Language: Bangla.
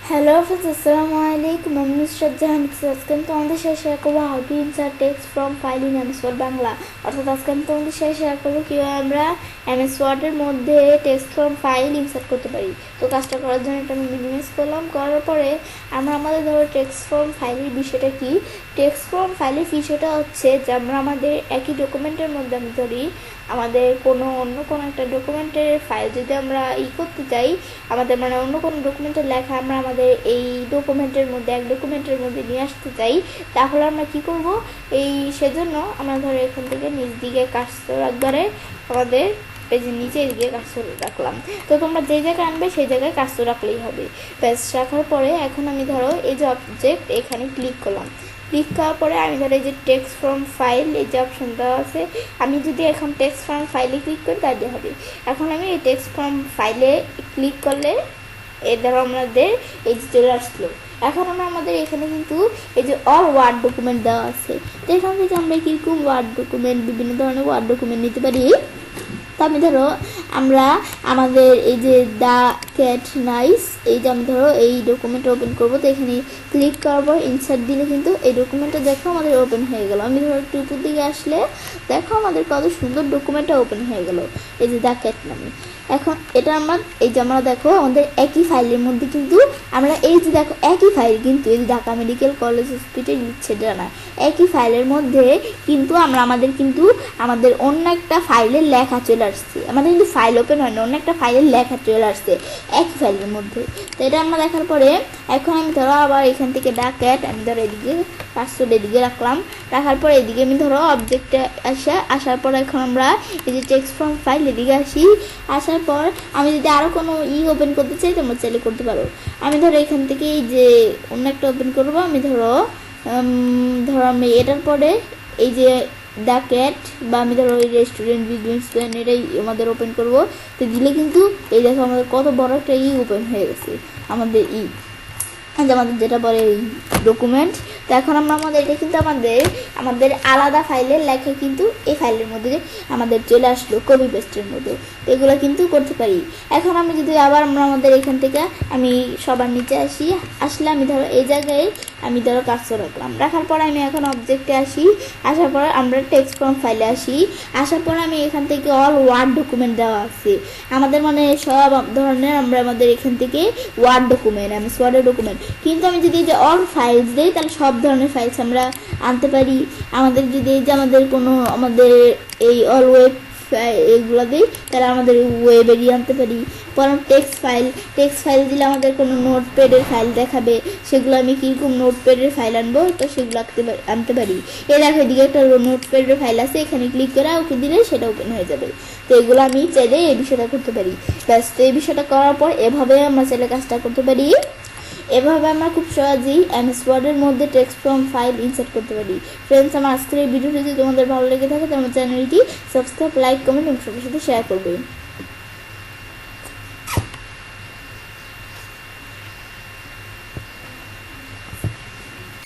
Hello friends, Assalamu alaikum. I'm Nusrat Jahan. আজকে আমি তোমাদের সাথে শেয়ার করবো how to insert text from file in MS Word Bangla. অর্থাৎ আজকে আমি তোমাদের সাথে শেয়ার করবো কীভাবে আমরা এমএস ওয়ার্ডের মধ্যে টেক্সট ফ্রম ফাইল ইনসার্ট করতে পারি। তো কাজটা করার জন্য এটা আমি মিনিমাইজ করলাম, করার পরে আমরা আমাদের ধরো টেক্সট ফ্রম ফাইলের বিষয়টা কি। টেক্সট ফ্রম ফাইলের বিষয়টা হচ্ছে যে আমরা আমাদের একই ডকুমেন্টের মধ্যে আমি ধরি আমাদের অন্য কোনো একটা ডকুমেন্টের ফাইল যদি আমরা করতে চাই, আমাদের মানে অন্য কোনো ডকুমেন্টের লেখা আমরা আমাদের এই ডকুমেন্টের মধ্যে এক ডকুমেন্টের মধ্যে নিয়ে আসতে চাই, তাহলে আমরা কি করব, সেজন্য আমরা ধরো এখান থেকে নিচ দিকে কার্সর একবারে আমাদের এই যে নিচের দিকে কার্সর রাখলাম। তো তোমরা যে জায়গায় আনবে সেই জায়গায় কার্সর রাখলেই হবে। ব্যাস রাখার পরে এখন আমি ধরো এই যে অবজেক্ট এখানে ক্লিক করলাম। ক্লিক করার পরে আমি ধরো এই যে টেক্সট ফ্রম ফাইল এই যে অপশন দেওয়া আছে, আমি যদি এখন টেক্সট ফ্রম ফাইলে ক্লিক করি তাহলে হবে। এখন আমি এই টেক্সট ফ্রম ফাইলে ক্লিক করলে এই ধরো আমাদের এই যে চলে আসলো। এখন আমাদের এখানে কিন্তু এই যে অল ওয়ার্ড ডকুমেন্ট দেওয়া আছে। তো এখান থেকে আমরা কীরকম ওয়ার্ড ডকুমেন্ট, বিভিন্ন ধরনের ওয়ার্ড ডকুমেন্ট নিতে পারি। তো আমি ধরো আমরা আমাদের এই যে দ্য ক্যাট নাইস, এই যে আমি ধরো এই ডকুমেন্ট ওপেন করবো। তো এখানে ক্লিক করার পর ইনসার্ট দিলে কিন্তু এই ডকুমেন্টটা দেখো আমাদের ওপেন হয়ে গেল। আমি ধরো একটু উপর দিকে আসলে দেখো আমাদের কত সুন্দর ডকুমেন্টটা ওপেন হয়ে গেল, এই যে দ্য ক্যাট নামে। এখন এটা আমরা দেখো আমাদের একই ফাইলের মধ্যে কিন্তু আমরা এই যে দেখো একই ফাইল কিন্তু এই যে ঢাকা মেডিকেল কলেজ হসপিটাল লিখছে না, একই ফাইলের মধ্যে কিন্তু আমাদের অন্য একটা ফাইলের লেখা চলে আসছে। আমাদের কিন্তু ফাইল ওপেন হয় না, অন্য একটা ফাইলের লেখা চলে আসছে একই ফাইলের মধ্যে। তো এটা আমরা দেখার পরে এখন আমি ধরো আবার এখান থেকে দ্য ক্যাট আমি ধরো এদিকে পাসওয়ার্ড এদিকে রাখলাম। রাখার পর এদিকে আমি ধরো অবজেক্টে আসার পর এখন আমরা এই যে টেক্সট ফ্রম ফাইল এদিকে আসার পর আমি যদি আরও কোনো ওপেন করতে চাই তোমরা চাইলে করতে পারো। আমি ধরো এখান থেকে এই যে অন্য একটা ওপেন করবো। আমি ধরো আমি এটার পরে এই যে দ্য ক্যাট বা আমি ধরো ওই রেস্টুরেন্ট বিজনেস প্ল্যান এটাই আমাদের ওপেন করবো। তো দিলে কিন্তু এই দেখো আমাদের কত বড় একটা ওপেন হয়ে গেছে আমাদের আমাদের যেটা বলে ডকুমেন্ট। তো এখন এটা কিন্তু আমাদের আলাদা ফাইলের লেখা কিন্তু এই ফাইলের মধ্যে আমাদের চলে আসলো কপি পেস্টের মধ্যে। তো এগুলো কিন্তু করতে পারি। এখন আমি যদি আবার আমাদের এখান থেকে আমি সবার নিচে আসলে আমি ধরো এই জায়গায় আমি ধরো কার্সর রাখার পর আমি এখন অবজেক্টে আসার পর আমরা টেক্সট ফ্রম ফাইলে আসার পর আমি এখান থেকে অল ওয়ার্ড ডকুমেন্ট দেওয়া আছে আমাদের মানে সব ধরনের আমাদের এখান থেকে ওয়ার্ড ডকুমেন্ট এমএস ওয়ার্ডের ডকুমেন্ট। কিন্তু আমি যদি এই যে অল ফাইলস দিই তাহলে সব ধরনের ফাইলস আমরা আনতে পারি। আমাদের যদি এই যে আমাদের এই অল ওয়েব এগুলো দিই তাহলে আমাদের ওয়েব এরিয়া আনতে পারি। পর টেক্সট ফাইল দিলে আমাদের কোনো নোটপ্যাডের ফাইল দেখাবে, সেগুলো আমি কীরকম নোটপ্যাডের ফাইল আনবো তো সেগুলো আনতে পারি। দেখো এদিকে একটা নোটপ্যাডের ফাইল আছে, এখানে ক্লিক করে ওকে দিলে সেটা ওপেন হয়ে যাবে। তো এগুলো আমি চাইলে এই বিষয়টা করতে পারি। ব্যাস, তো এই বিষয়টা করার পর এভাবে আমরা চাইলে কাজটা করতে পারি। এভাবে আমরা খুব সহজেই এমএস ওয়ার্ডের মধ্যে টেক্সট ফ্রম ফাইল ইনসার্ট করতে পারি। ফ্রেন্ডস, আমার আজকের এই ভিডিওটি যদি তোমাদের ভালো লেগে থাকে তোমার চ্যানেলটি সাবস্ক্রাইব, লাইক, কমেন্ট এবং সবার সাথে শেয়ার করবে।